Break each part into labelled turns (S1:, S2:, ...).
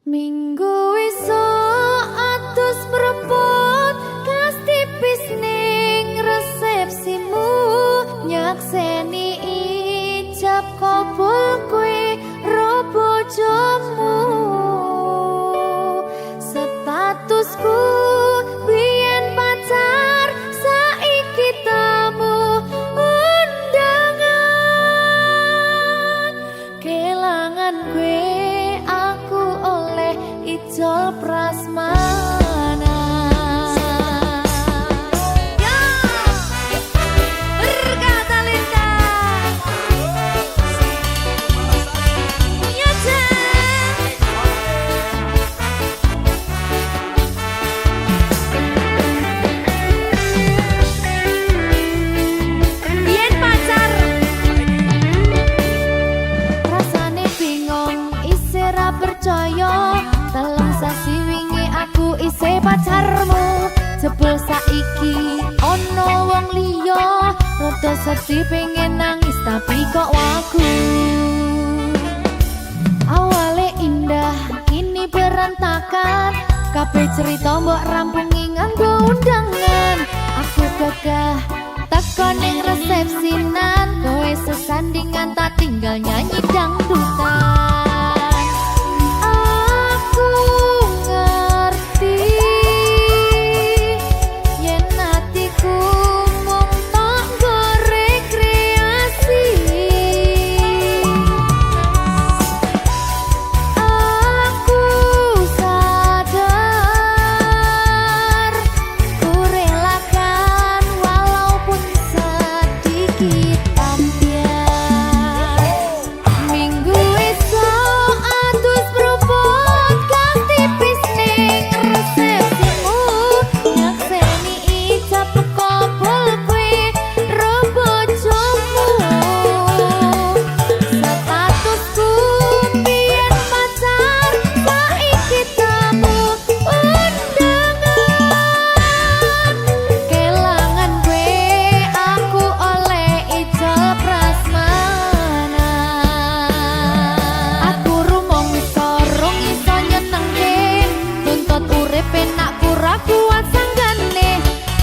S1: Minggu esuk atus mrepot kas tipis ning resepsimu nyakseni ijab kabul kowe ro bojomu statusku biyen pacar saiki tamu undangan kelangan kowe aku oleh ijol prasmanan. Ya, berkata Linda. Ya, biyen pacar rasane bingung isih ra percaya telung sasi wingi aku isih pacarmu jebul saiki ono wong liya rada sedih pengen nangis tapi kok wagu awale indah kini berantakan kabeh cerita mbok rampungi nganggo undangan aku gagah teko ning resepsinan kowe sesandingan tak tinggal nyanyi dangdutan aku ngerti yen atiku mung tok nggo rekreasi aku sadar ku relakan walaupun sedikit ambiar minggu esok atus propot kang tipis ning resepsimu nyakseni ijab kabul kowe ro bojomu statusku biyen pacar saiki tamu undangan kelangan kowe aku oleh ijol prasmanan aku rumong sorong iso nyenengke tuntut urip enak kurang kuat sanggane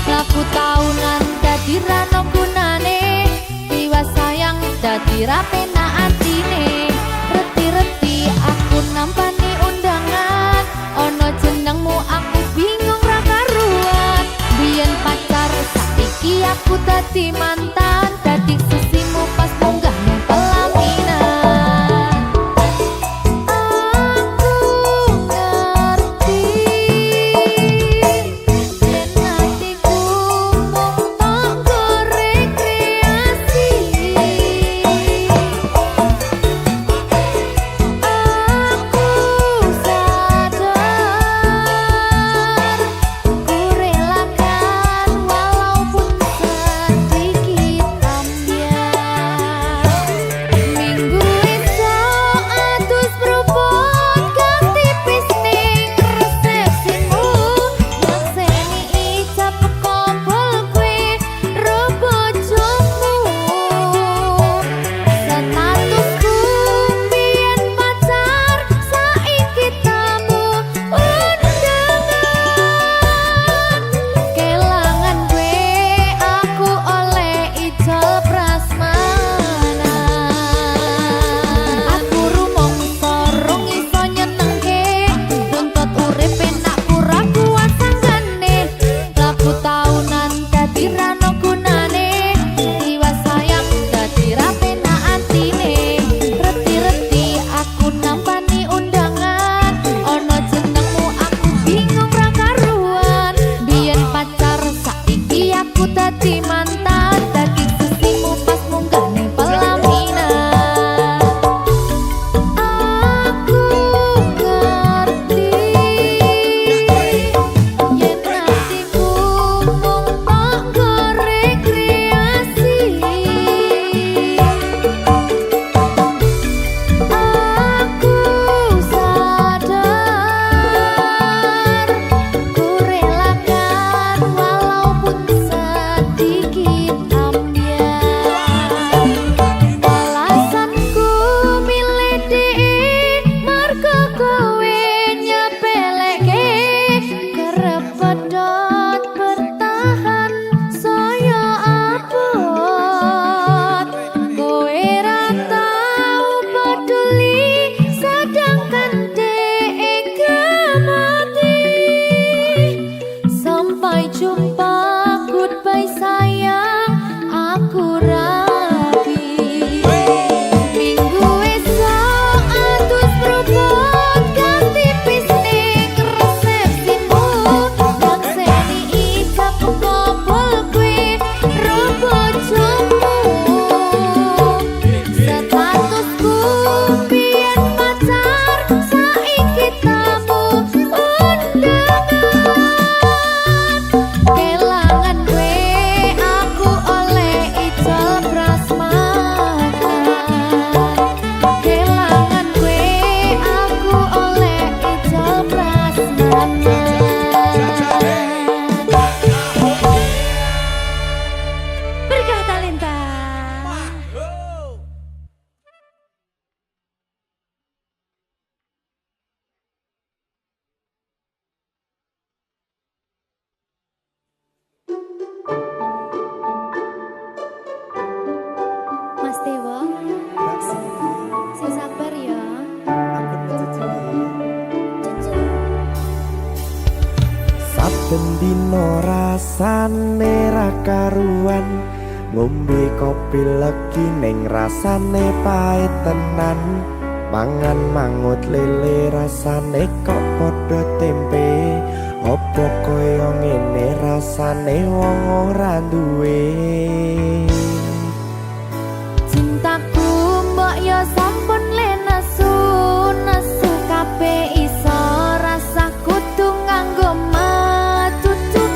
S1: laku taunan dadi rano gunane tiwas sayang dadi ra penak atine reti-reti aku nampani undangan ono jenengmu aku bingung ra karuan biyen pacar saiki aku dadi mantan dadi sesimu pas munggah nang pelaminan aku ngerti yen atiku mung tok nggo rekreasi
S2: Dino rasane ra karuan, ngombe kopi legi ning rasane pahit tenan. Mangan mangut lele rasane kok padha tempe, opo koyo ngene rasane wong ora duwe.
S1: Cintaku mbok yo sampun le nesu kabeh iso rasa kudu nganggo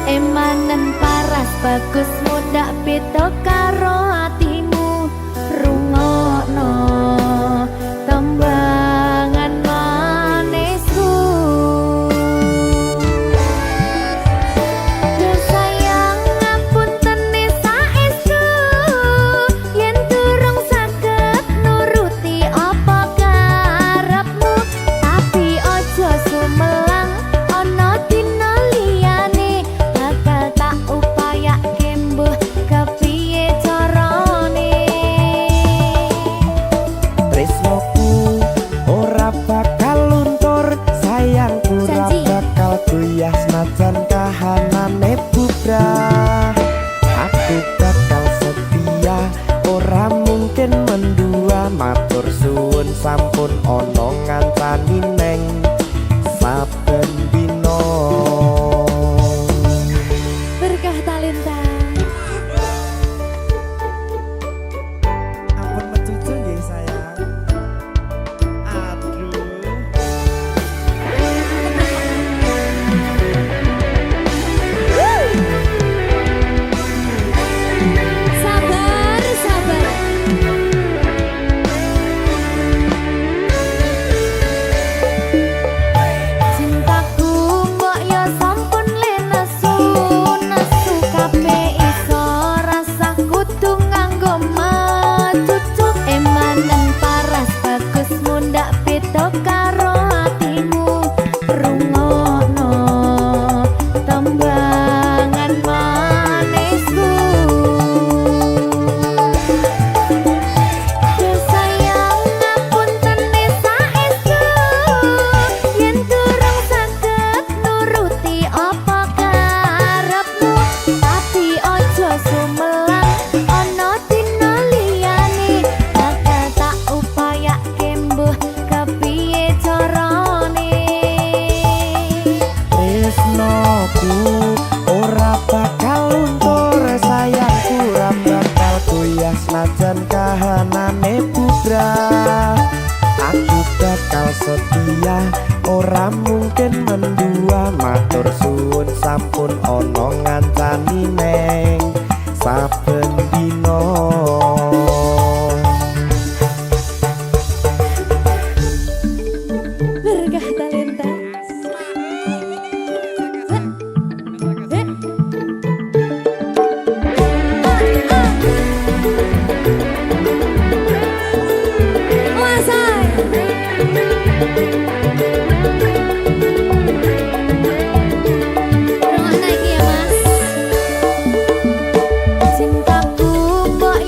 S1: emanen paras bagus mudak beda karo atimu. Rungokno tembangan manisku, yo sayang ngapunten saestu yen durung saged nuruti apa karepmu, tapi aja sumelang ana dina liyane bakal tak upayake mbuh kepiye carane.
S2: Tresnoku ora bakal luntur, sayangku ora bakal goyah senajan kahanane bubrah. Aku bakal setia, ora mungkin mendua. Matur suwun sampun ana ngancani neng saben dina.
S1: Berkah talenta.
S2: Ampun mecucu nggih sayang. Aduh.
S1: Sabar, sabar. Cintaku mbok yo sampun le nesu kabeh iso rasa kudu nganggo macucu. Emanen paras bagus mundak beda karo atimu. Rungokno tembangan manisku, yo sayang ngapunten saestu yen durung saged nuruti apa karepmu, tapi aja sumelang ana dina liyane bakal tak upayake mbuh kepiye carane.
S2: Tresnoku ora bakal luntur, sayangku ora bakal goyah senajan kahanane bubrah. Aku bakal setia, ora mungkin mendua. Matur suwun sampun ana ngancani neng saben dina.
S1: Berkah talenta. Cintaku mbok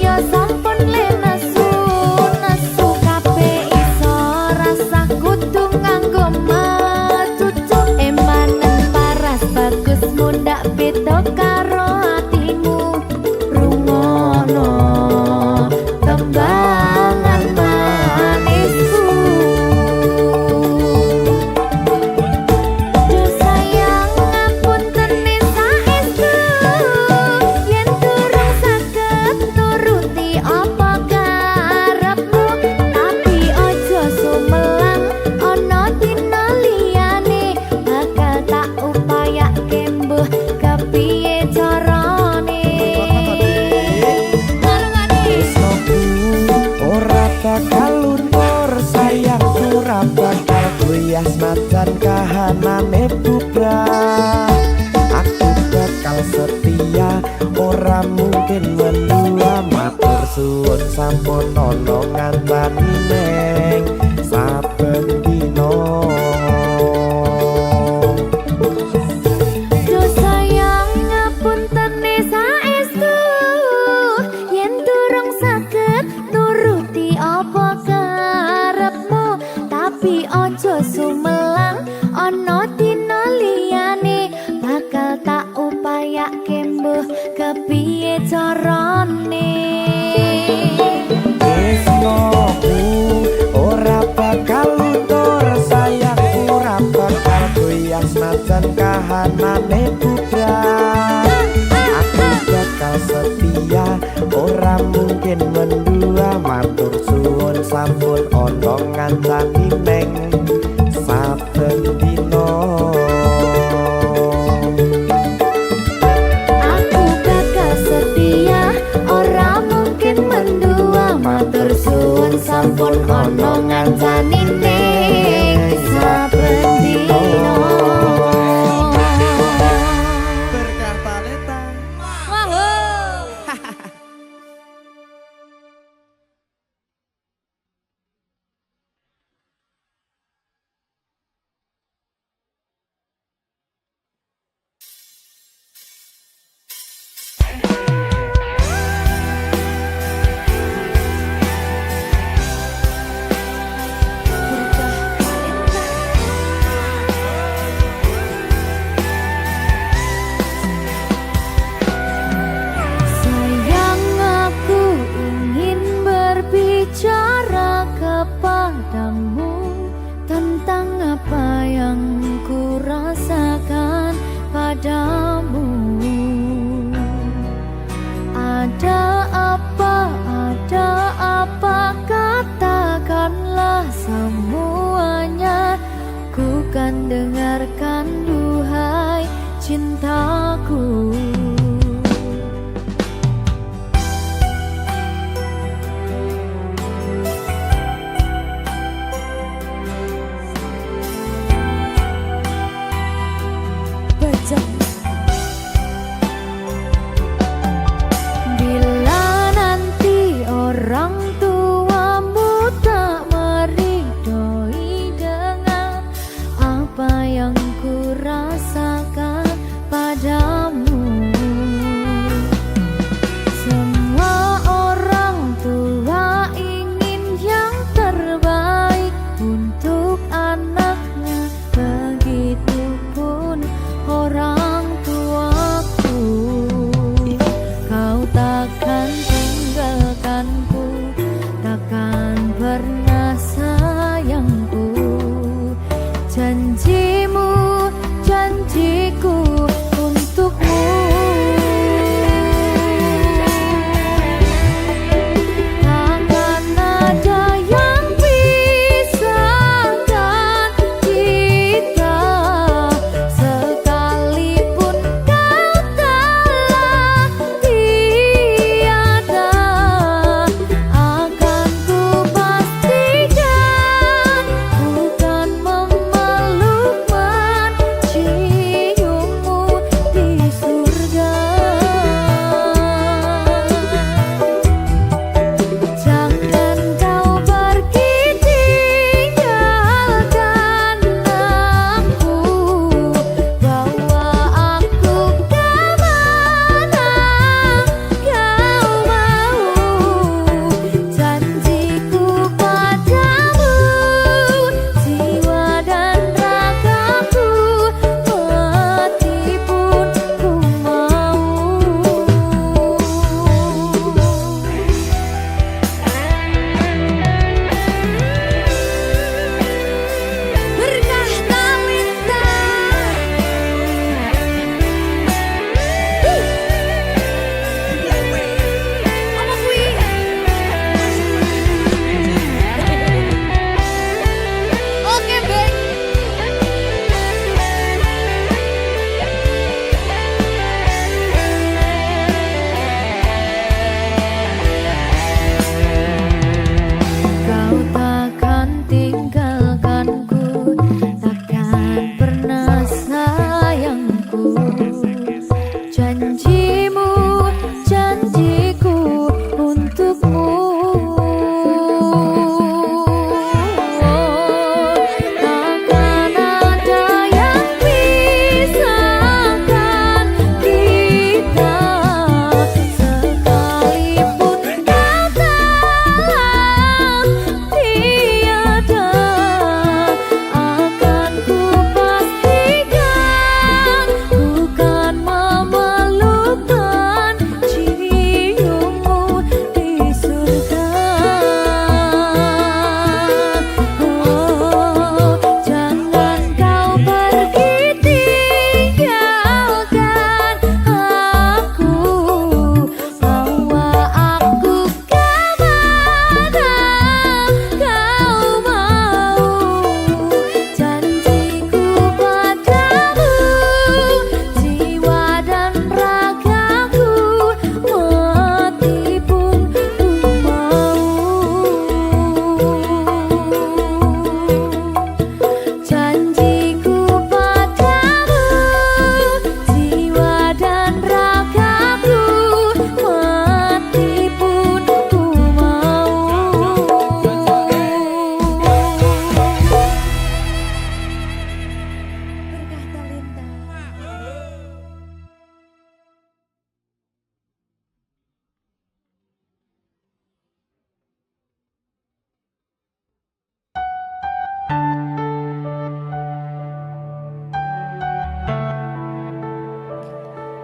S2: bakal luntur sayangku ora bakal goyah senajan kahanane bubrah. Aku bakal setia ora mungkin mendua matur suwun sampun ana ngantani neng saben dina.
S1: Ojo sumelang ana dina liyane bakal tak upayake mbuh kepiye carane.
S2: Tresnoku ora bakal luntur sayangku ora bakal goyah senajan kahanane bubrah. Aku bakal setia ora mungkin mendua matur suwun sampun ana ngancani neng saben dina.
S1: Aku bakal setia ora mungkin mendua matur suwun sampun ana ngancani neng saben dina. Dengarkan duhai cintaku.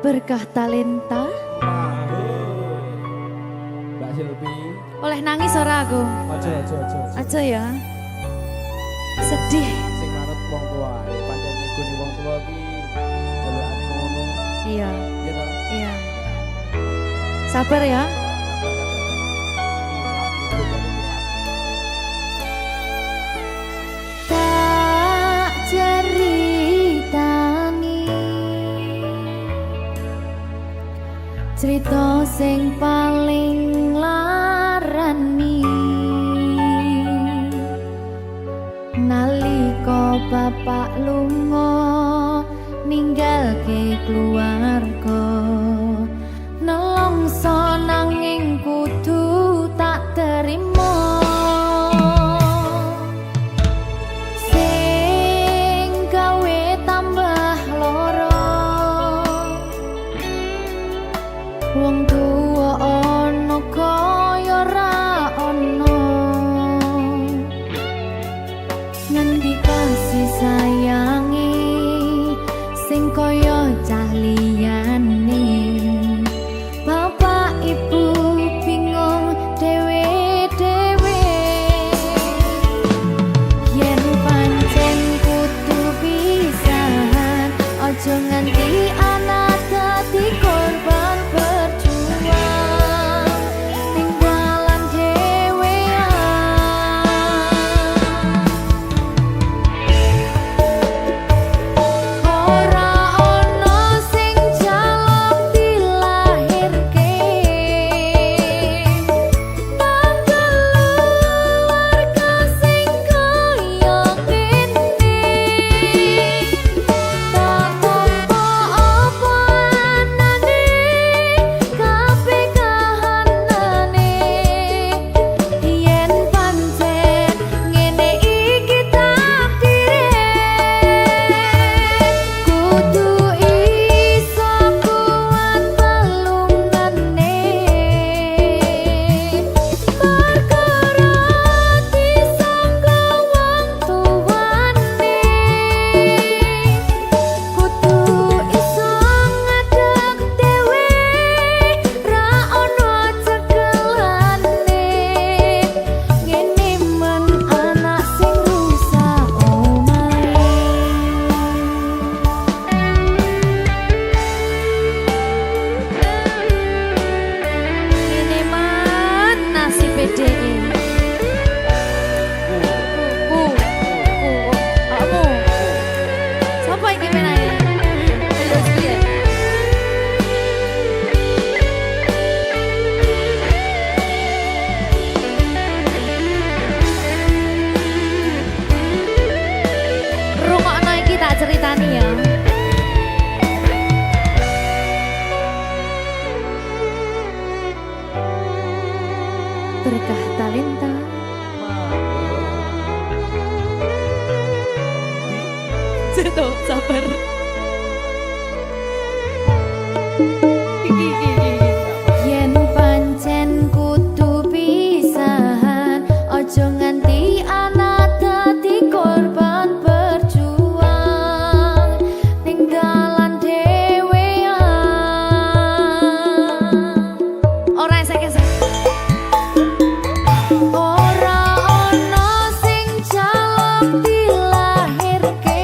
S1: Berkah talenta.
S2: Mbak Silvi.
S1: Oleh nangis ora aku? Aja ya. Sedih.
S2: Sing manut wong tua, pancen ngikuni wong tua ki jelekane ngono.
S1: Iya.
S2: Iya toh?
S1: Iya. Sabar ya. Tak ceritani cerita sing paling larani nalika bapak lunga ninggalke keluarga nelongso nanging kudu tak terima sing gawe tambah loro wong tuwa ana kaya ra ana ngendi kasih sayangi sing kaya cah liyane bapak ibu bingung dewe-dewe yen pancen kudu pisahan aja nganti anak dadi korban berjuang tinggalan dhewean ora ono sing jaluk dilahirke nang keluarga sing kaya kene tak tampa apa anane kabeh kahanane yen pancen ngene iki takdire kudu iso kuat pelungane perkara disangka wong tuwane kudu iso ngadeg dhewe ra ono cekelane ngene men anak sing rusak omahe ngene man nasib dhek kamu sapa iki menae terus piye rungokno iki tak ceritani ya berkah talenta Zeto sabar yen pancen kudu pisahan aja nganti anak dadi korban berjuang tinggalan dhewean ora esek-esek ora ono sing jaluk dilahirke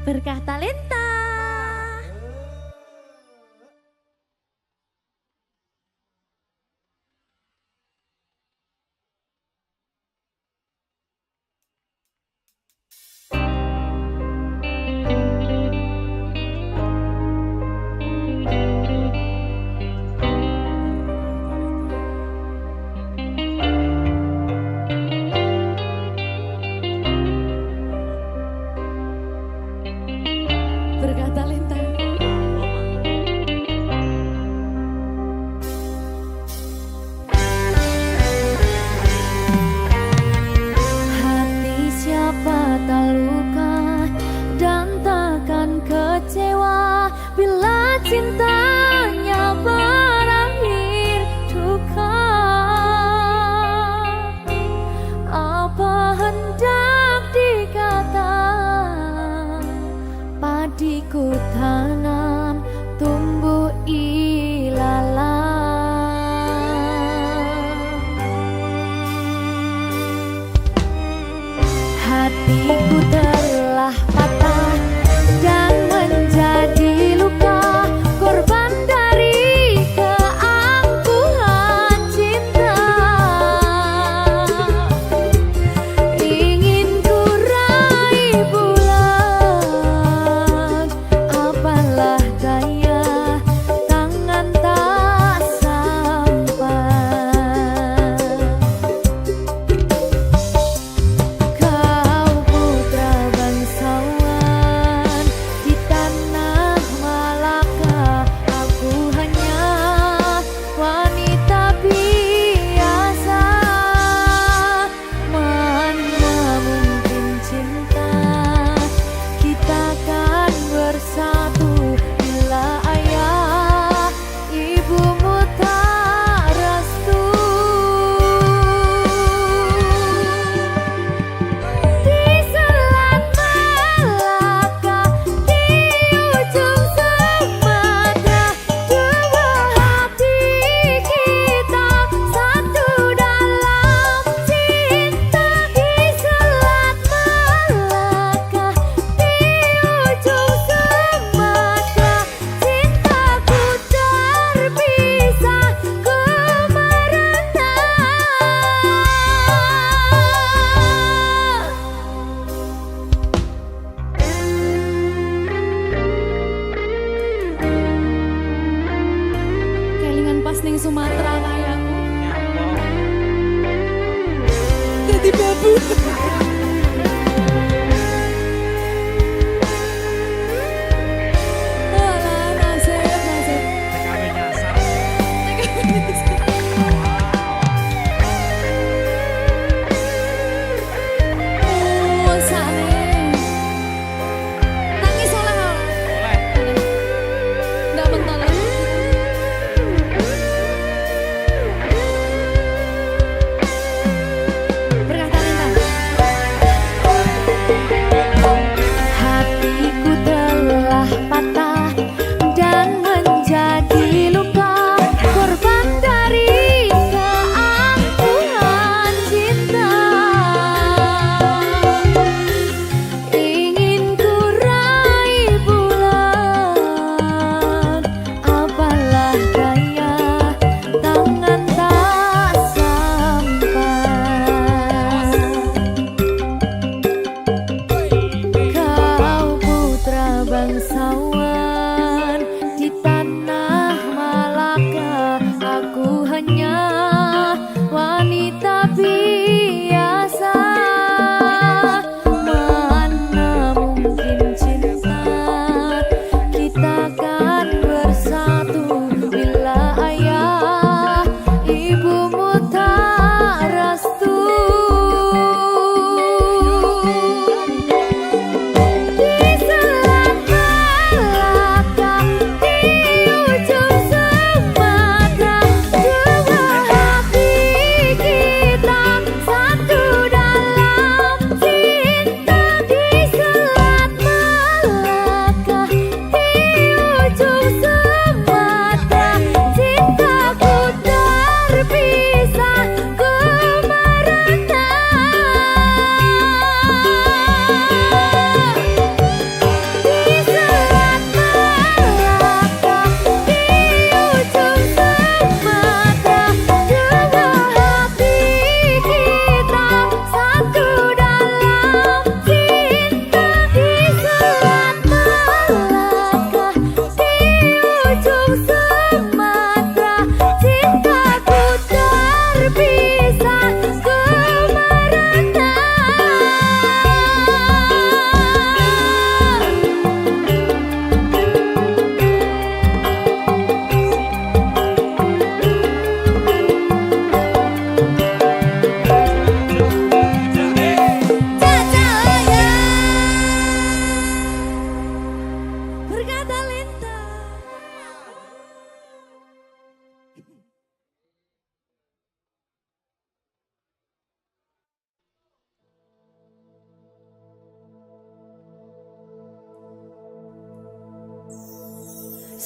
S1: Berkah Talenta. Berkah Talenta. Hati siapa tak luka dan takkan kecewa bila cintanya berakhir duka. Apa hendak dikata, padiku tanam tumbuh ilalang. Hatiku telah patah dan menjadi luka, korban dari keangkuhan cinta. Ingin ku raih bulan, apalah daya, tangan tak sampai. Kau putra bangsawan di tanah Malaka, aku hanya wanita biasa. Mana mungkin cinta kita kan bersatu bila ayah ibumu tak restu. Di selat Malaka, di ujung Sumatera, dua hati kita satu dalam cinta. Di selat Malaka, di ujung Sumatera, cintaku terpisah ku merana. Kelingan pas ning Sumatera kayaku. Jadi babu. Alah, nasib.
S2: TKW nyasar.
S1: Oh, sane. Nangis oleh.
S2: Boleh.
S1: Nggak bentar lagi. Berkah Talenta. Hatiku telah patah dan menjadi luka, korban dari keangkuhan cinta.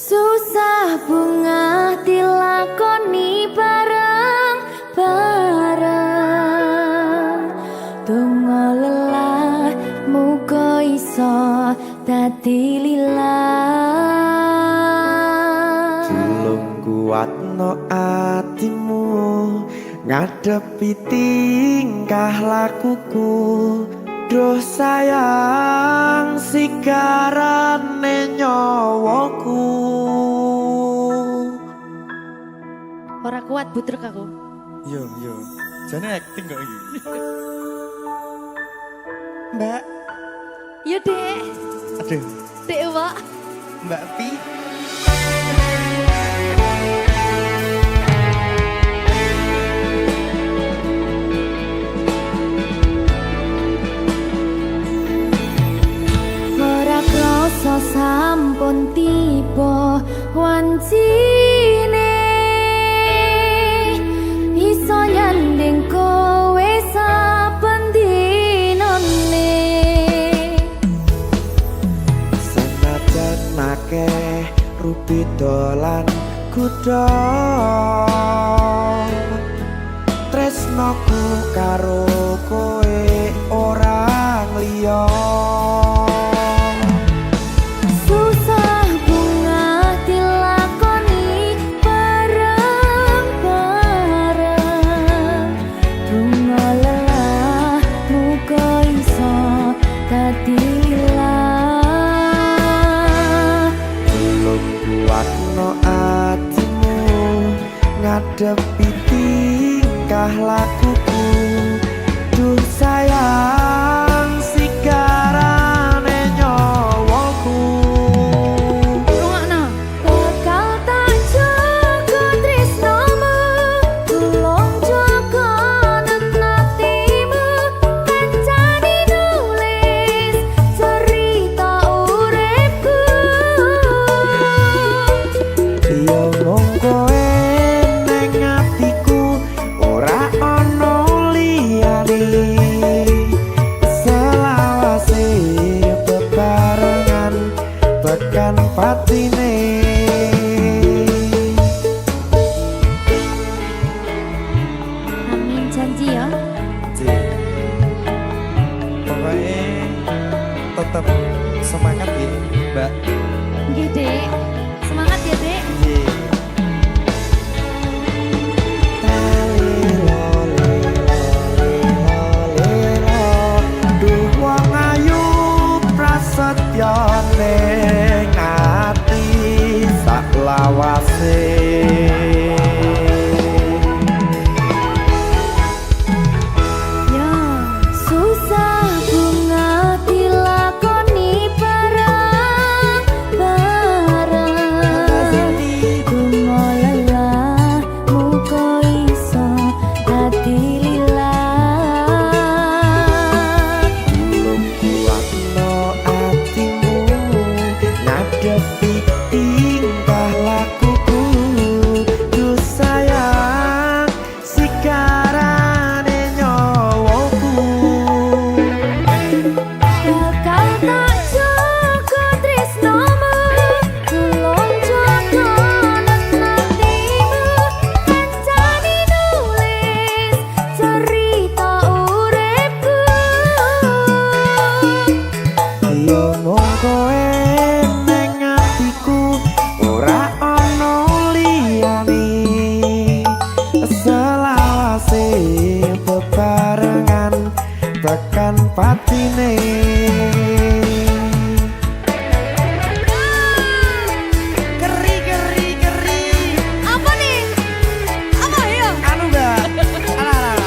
S1: Susah bunga dilakoni bareng-bareng. Donga lelah muga iso dadi lillah.
S3: Tulung kuatno atimu ngadepi tingkah lakuku. Duh sayang sikarane nyawaku.
S1: Ora kuat butrek aku.
S3: Yo, jane acting kok iki. Mbak,
S1: Yo Dek.
S3: aduh,
S1: Dek Wak.
S3: Mbak Pi.
S1: Ora krasa sampun tiba wancine iso nyanding kowe saben dinane.
S3: Senajan akeh rupi dolan kuda, tresnoku karo kowe orang liya.
S1: Susah bunga dilakoni bareng-bareng. Bunga lelah muga iso dadi lillah.
S3: Tulung kuatno atimu ngadepi tingkah lakuku. Duh sayang sikarane nyawaku.
S1: Rungokno. Bakal tak jaga tresnamu, tulung jaga nenatimu. Kancane nulis cerita uripku.
S3: Yo mung kowe ning atiku, ora ana liyane. Selawase bebarengan tekan patine.
S1: Amin janji ya.
S3: Pokoknya tetap semangat ya, Mbak.
S1: Nggih, Dek. Semangat ya, Dek.
S3: Duh wong ayu prasetyo ning ati sak lawase.
S1: Ya, susah bunga dilakoni bareng-bareng. Bunga lelah muga iso dadi lillah.
S3: Tulung kuatno atimu ngadepi tingkah lakuku. Duh sayang sikarane nyawaku.
S1: Bakal tak jaga tresnamu, tulung jaga nenatimu. Kancane nulis cerita uripku.
S3: Yo mung kowe ning atiku, ora ana liyane. Selawase bebarengan tekan patine. Geri.
S1: Apa nih? Apa ya?
S3: Anu Mbak. Alah.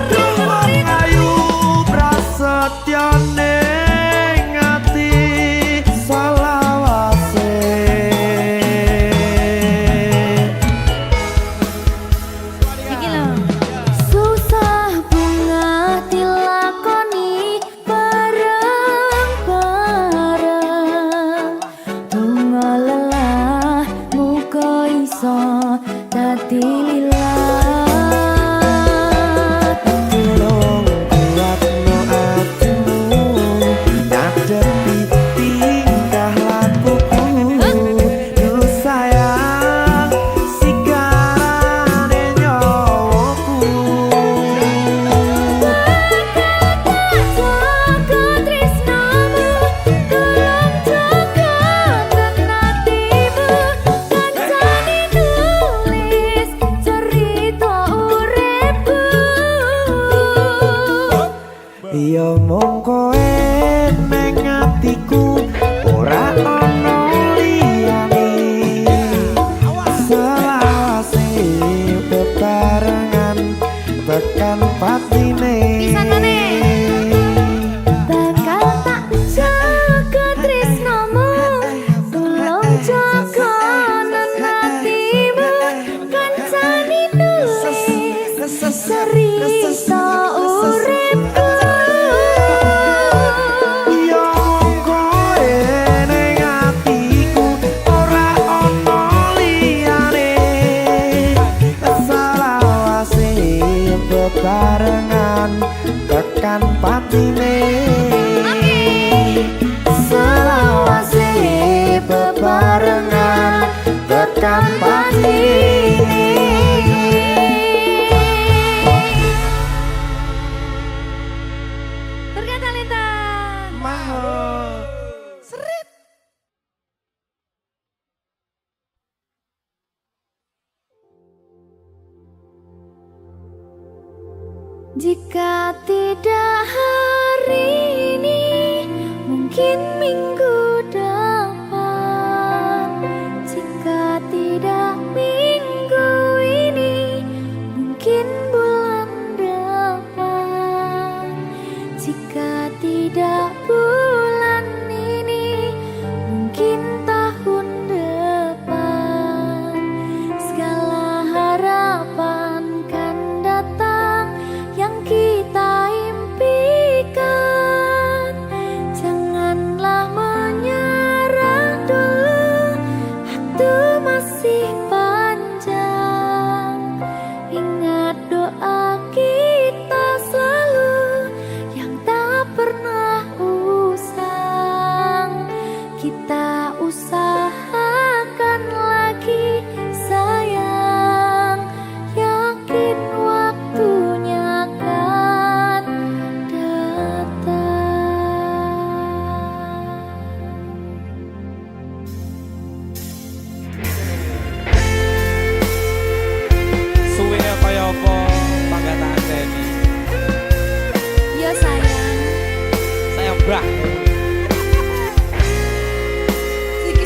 S3: Duh wong ayu prasetyo ning ati salah patine selawase bebarengan tekan patine.
S1: Berkata Lintang.
S3: Mau seret.
S1: Jika tidak hari ini, mungkin minggu depan. Jika tidak minggu ini, mungkin bulan depan. Jika tidak bulan ini, mungkin tahun depan. Segala harapan kan datang yang kita impikan. Janganlah menyerah dulu, waktu masih panjang. Ingat doa kita selalu yang tak pernah usang. Kita usahakan lagi sayang, yakin waktunya akan datang.
S2: Suwe kaya apa panggataan ini?
S1: Ya sayang,
S2: Saya mbah.
S1: iki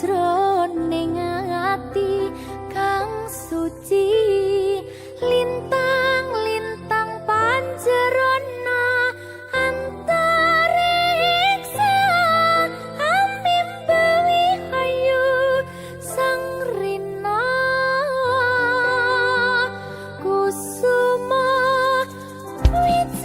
S1: jroning ati kang suci lintang-lintang panjerona antariksa amimbawi hayu sang rina kusuma wijaya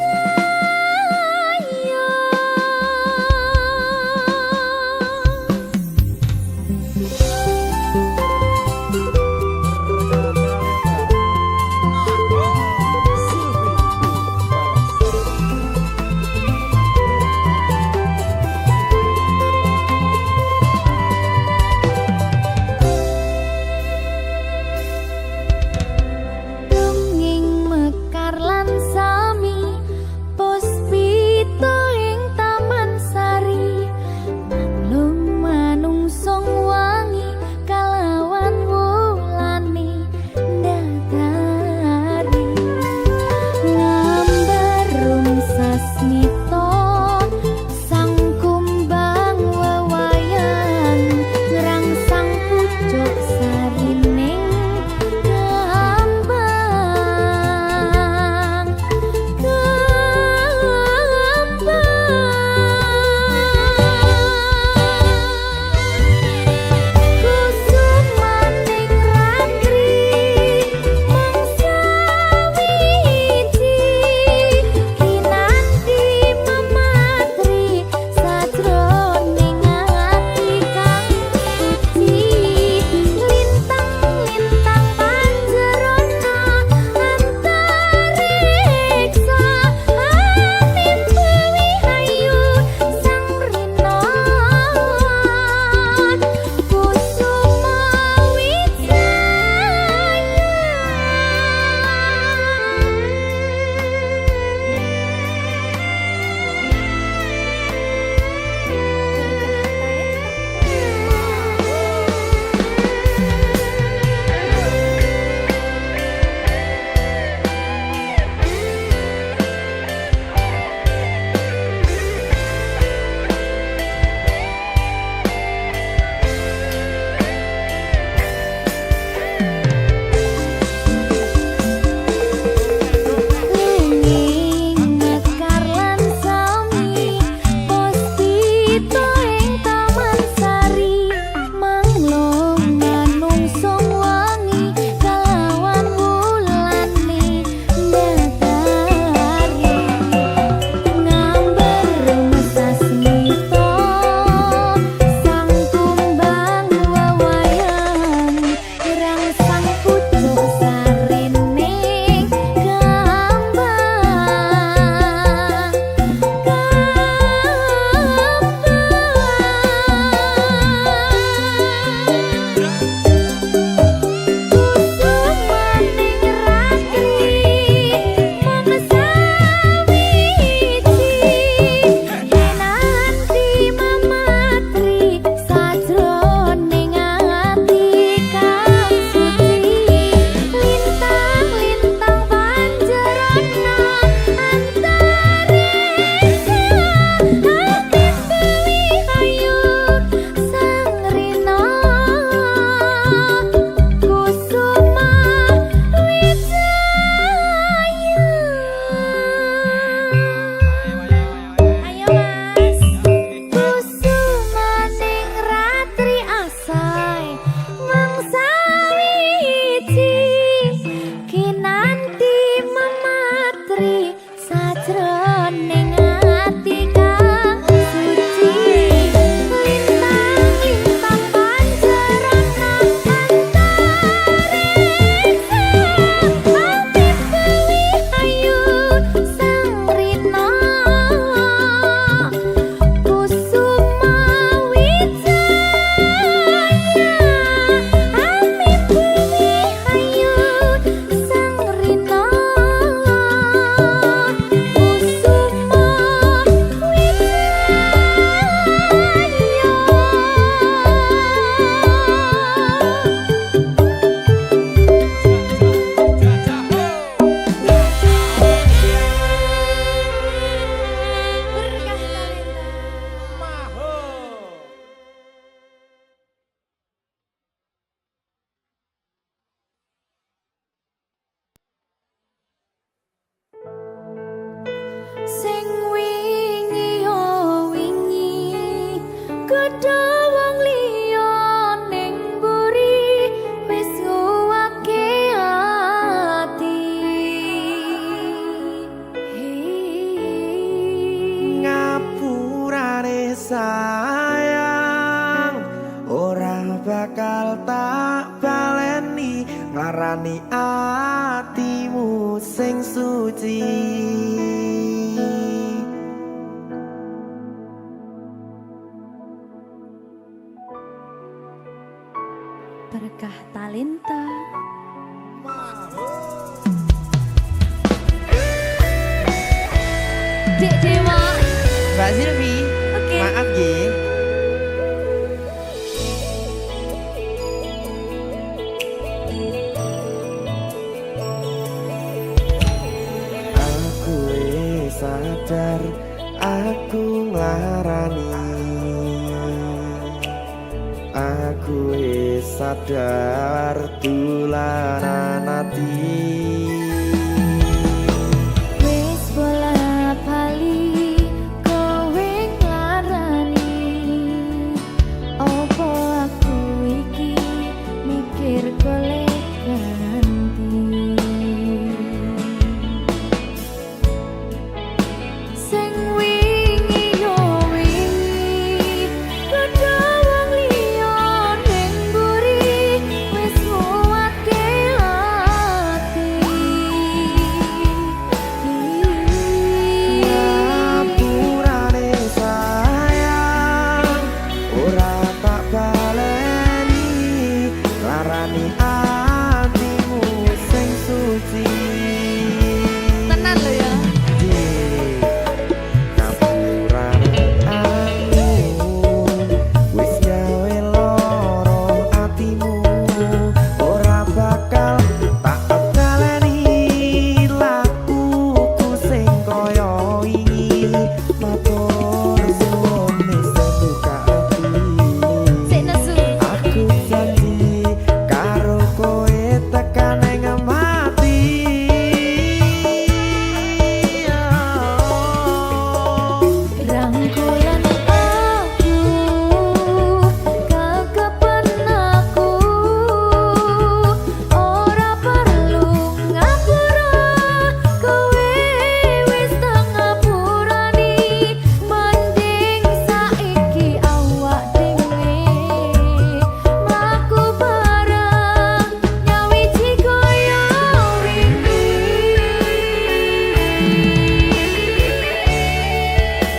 S3: nglarani atimu sing suci.
S1: Berkah talenta. Dek Dewa.
S3: Mbak Silvi,
S1: Oke.
S3: maaf ye. Aku sadar aku nglarani. Aku sadar tulanan ati.
S1: Wis bola bali kowe nglarani. Opo aku iki mikir golek ganti. Sing wingi yo wingi padha wong liya ning mburi wis nguwatke ati.
S3: Ngapurane sayang ora tak baleni larani atimu sing suci.
S1: Tenan lho ya.
S3: Ngapurane aku wis gawe loro atimu ora bakal tak baleni lakuku sing kaya wingi matur suwun wis buka ati.
S1: Sik nesu.
S3: Aku janji karo kowe tekan ing mati.
S1: Rangkulan aku kekepen aku ora perlu ngapura kowe wis tak ngapurani mending saiki awak dhewe mlaku bareng nyawiji kaya wingi.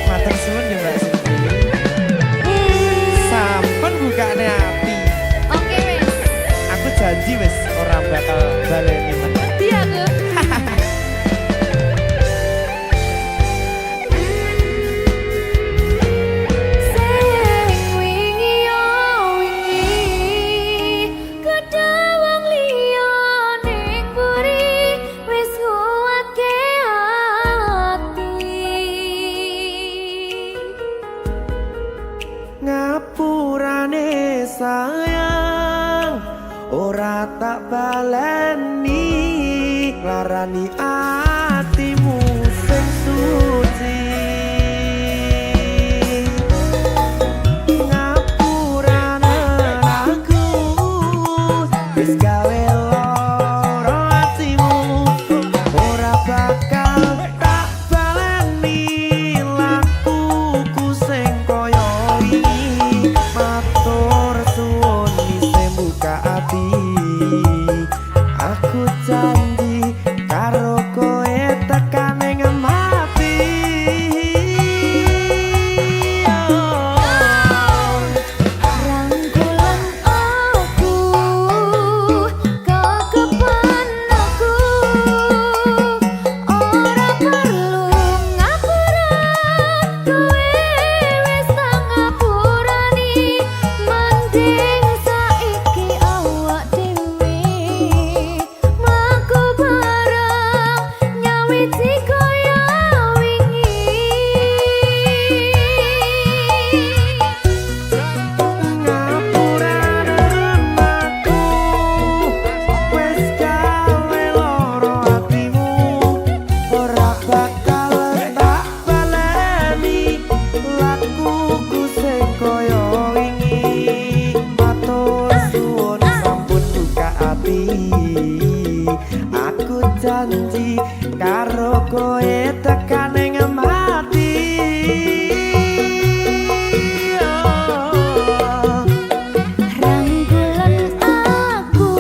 S3: Matur suwun ya Mbak Silvi. Sampun bukane ati.
S1: Oke wis.
S3: Aku janji wis ora bakal baleni meneh.
S1: Iya aku. Sing wingi yo wingi kadha wong liya ning mburi wis nguwatke ati.
S3: Ngapurane sayang ora tak baleni larani atimu sing suci. Ngapurane aku wis gawe loro atimu ora bakal tak baleni lakuku sing kaya wingi matur suwun isih buka ati. Aku janji karo kowe tekan ing mati.
S1: Rangkulan aku kekepen aku ora perlu ngapura kowe wis tak ngapurani mending saiki awak dhewe mlaku bareng nyawiji kaya wingi.
S3: Ngapurane aku wis gawe loro atimu ora bakal tak baleni lakuku sing kaya wingi matur suwun sampun buka ati. Aku janji karo kowe tekan ing mati.
S1: Rangkulan aku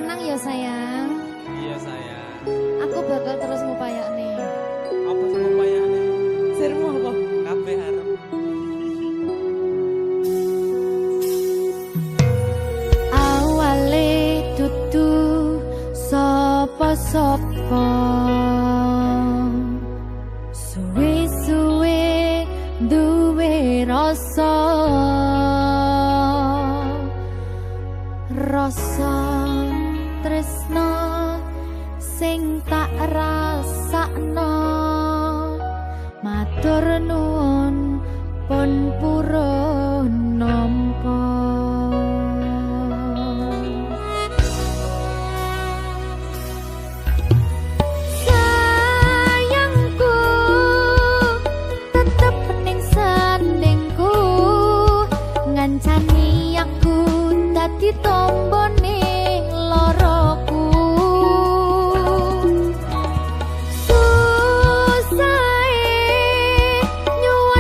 S1: Tenang ya sayang.
S3: Iya sayang.
S1: Aku bakal terus ngupayakne.
S3: Apa sih upayane?
S1: Sirmu apa?
S3: Kabeh arep.
S1: Awale dudu sapa-sapa. Suwe-suwe duwe rasa. Rasa tresno sing tak rasakno. Matur nuwun pun purun nampa. Sayangku tetep ning sandingku, ngancani aku dadi tombone loroku. Susahe nyuwun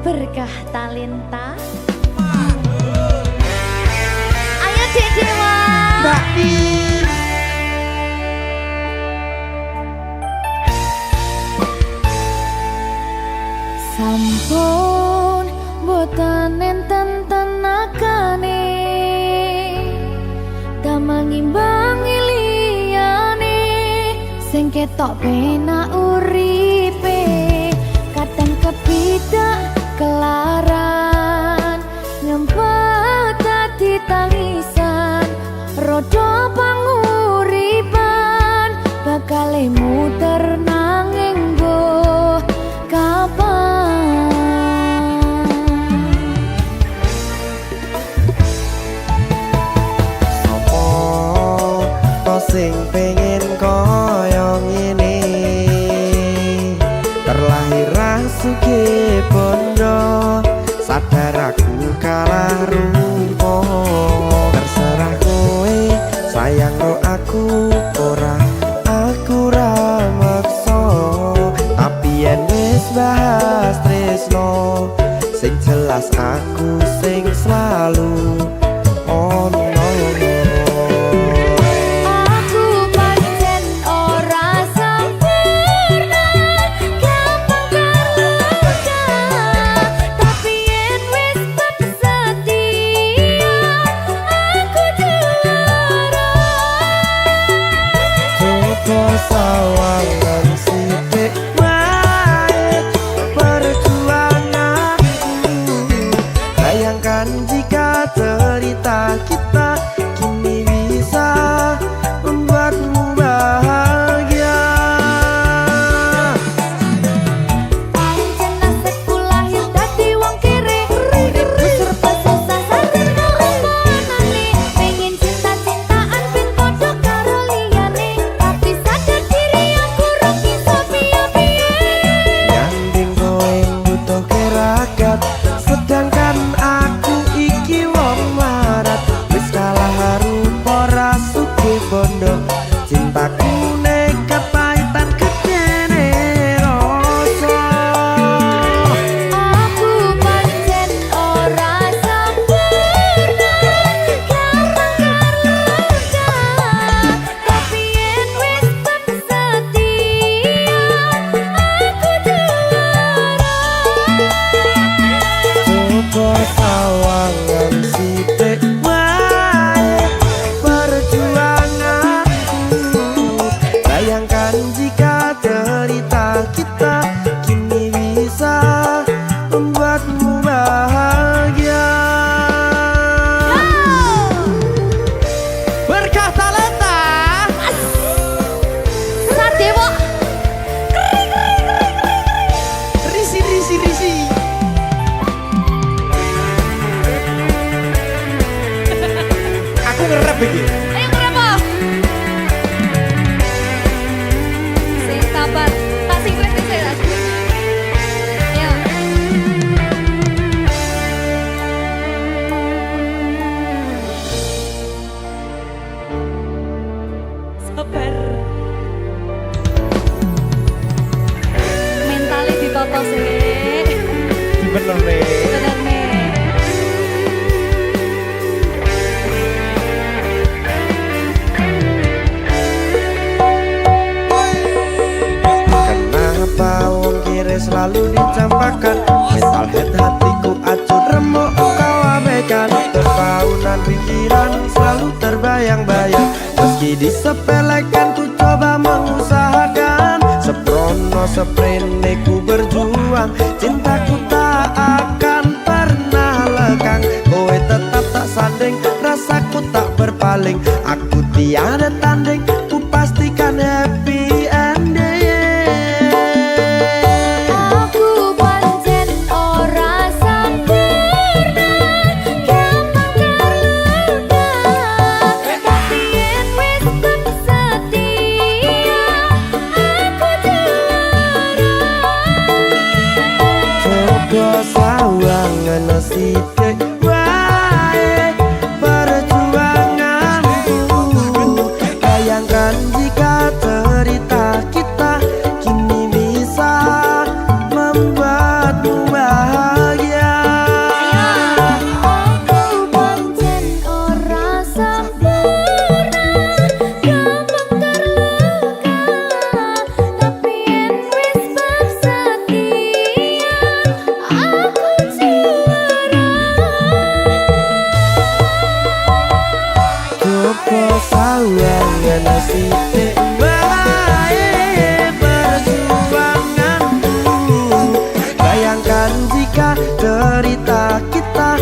S1: berkah talenta. Ayo Dek Dewa.
S3: Mbak Pi.
S1: Sampun boten enten tenagane damang imbangi liyane sing ketok penak uripe kadang kepidak kelaran nyempet dadi tangisan rodo panguripan bakal muter nanging mbuh kapan.
S4: Sing pengen koyo ngene terlahir rasuke bondo sadar aku kalah rumpo terserah kowe sayang ro aku ora aku ra maksa tapi yen wis bahas tresno sing jelas aku sing selalu ono. Sawangan sithik wae perjuanganku bayangkan jika cerita kita kini bisa membuatmu bahagia.
S1: Pancen nasibku lahir dadi wong kere uripku serba susah sadar kelembanane pengen cinta-cintaan ben padha karo liyane tapi sadar diri aku ora bisa piye-piye.
S4: Nyanding kowe butuh keragat sedangkan aku iki wong marat wis kalah rupa rasuke bondo cintaku nekat pahitan kedene rasa.
S1: Aku pancen ora sempurna gampang terluka tapi yen wis setia aku juara.
S4: Coba sawangan sithik wae perjuanganku bayangkan jika cerita kita kini bisa membuatmu bahagia.
S3: Berkah talenta.
S1: Sadewo
S3: Risi. Aku ngerep iki.
S1: ayo berapa? Sing sabar, tak singkret sih lah. Ayo. Sabar. Mentalnya ditoto sih.
S3: Bener nih.
S1: Bener nih.
S4: Kenapa wong kiri selalu dicampakkan mental head hatiku acur remuk kau abaikan terpaunan pikiran selalu terbayang-bayang meski disepelekan ku coba mengusahakan seprono seprene ku berjuang cintaku tak akan pernah lekang kowe tetap tak sanding rasaku tak berpaling aku tiada tanding ku pastikan happy ending.
S1: Aku pancen ora sempurna gampang terluka tapi yen wis setia aku juara.
S4: Coba sawangan sithik wae perjuanganku bayangkan jika cerita kita kini bisa membuatmu bahagia. kena sidik bae perjuanganku. Bayangkan jika cerita kita